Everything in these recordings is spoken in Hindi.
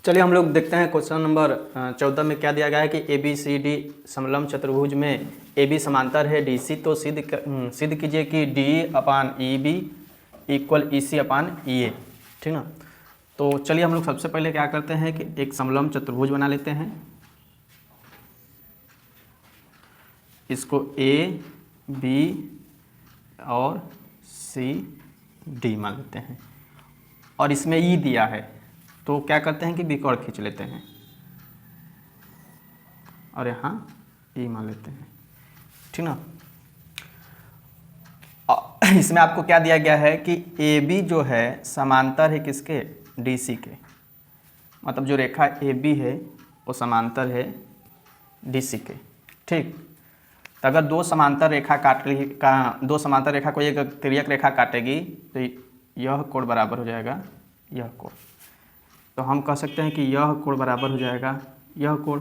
चलिए हम लोग देखते हैं क्वेश्चन नंबर 14 में क्या दिया गया है कि ए बी सी डी समलंब चतुर्भुज में ए बी समांतर है डी सी, तो सिद्ध कीजिए कि डी अपान ई बी इक्वल ई सी अपान ई ए। ठीक ना। तो चलिए हम लोग सबसे पहले क्या करते हैं कि एक समलंब चतुर्भुज बना लेते हैं। इसको ए बी और सी डी मान लेते हैं और इसमें ई दिया है, तो क्या करते हैं कि बी और खींच लेते हैं और यहाँ ई मान लेते हैं। ठीक ना। इसमें आपको क्या दिया गया है कि ए बी जो है समांतर है किसके, डी सी के, मतलब जो रेखा ए बी है वो समांतर है डी सी के। ठीक। तो अगर दो समांतर रेखा को एक तिर्यक रेखा काटेगी तो यह कोण बराबर हो जाएगा यह कोण। तो हम कह सकते हैं कि यह कोण बराबर हो जाएगा यह कोण।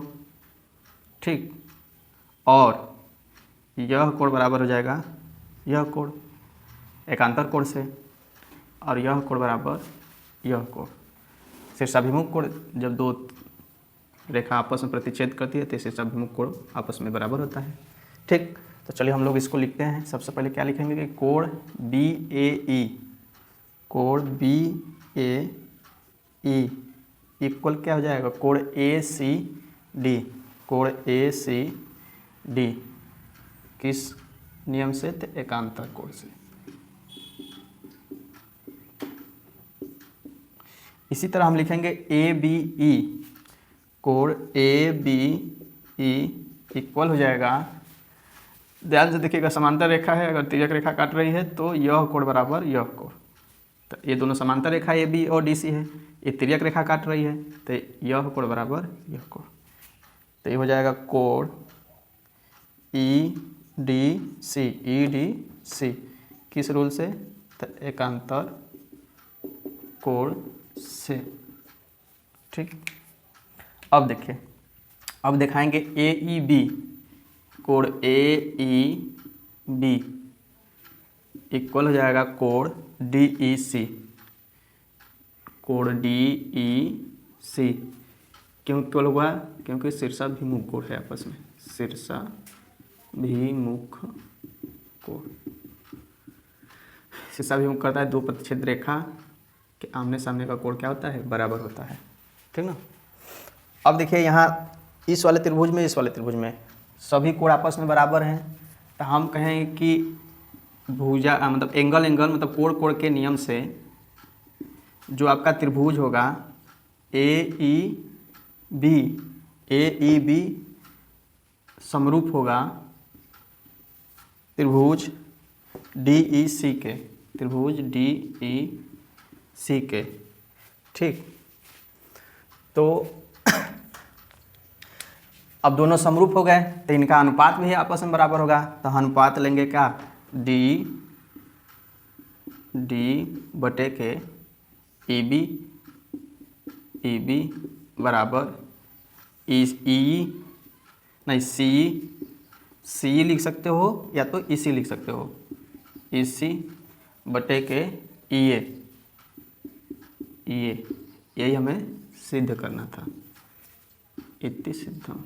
ठीक। और यह कोण बराबर हो जाएगा यह कोण एकांतर कोण से, और यह कोण बराबर यह कोण। शीर्षाभिमुख कोण जब दो रेखा आपस में प्रतिच्छेद करती है तो शीर्षाभिमुख कोण आपस में बराबर होता है। ठीक। तो चलिए हम लोग इसको लिखते हैं। सबसे पहले क्या लिखेंगे कि कोण बी ए ई, कोण बी ए ई इक्वल क्या हो जाएगा कोण ए सी डी, कोण ए सी डी किस नियम से, तो एकांतर कोण से। इसी तरह हम लिखेंगे ए बी ई, कोण ए बी ई इक्वल हो जाएगा, ध्यान से देखिएगा समांतर रेखा है, अगर तिर्यक रेखा काट रही है तो यह कोण बराबर यह कोण। तो ये दोनों समांतर रेखा ए बी और डी सी है, ये तिर्यक रेखा काट रही है तो यह कोण बराबर यह कोण। तो ये हो जाएगा कोण ई डी सी किस रूल से, तो एकांतर कोण से। ठीक। अब देखिए, अब दिखाएंगे ए ई बी, कोण ए ई बी इक्वल हो जाएगा कोण डी ई सी, कोण डी ई सी क्यों इक्वल हुआ, क्योंकि शीर्षाभिमुख कोण है आपस में, शीर्षाभिमुख कोण। शीर्षाभिमुख करता है दो प्रतिच्छेद रेखा के आमने सामने का कोण क्या होता है, बराबर होता है। ठीक ना। अब देखिए यहाँ इस वाले त्रिभुज में इस वाले त्रिभुज में सभी कोण आपस में बराबर हैं, तो हम कहें कि भुजा मतलब एंगल मतलब कोण के नियम से जो आपका त्रिभुज होगा ए ई बी समरूप होगा त्रिभुज डी ई सी के, त्रिभुज डी ई सी के। ठीक। तो अब दोनों समरूप हो गए तो इनका अनुपात भी आपस में बराबर होगा, तो अनुपात लेंगे क्या, डी बटे के ई बी बराबर सी लिख सकते हो या तो ई सी लिख सकते हो, ई सी बटे के ई ए, यही हमें सिद्ध करना था। इति सिद्धम।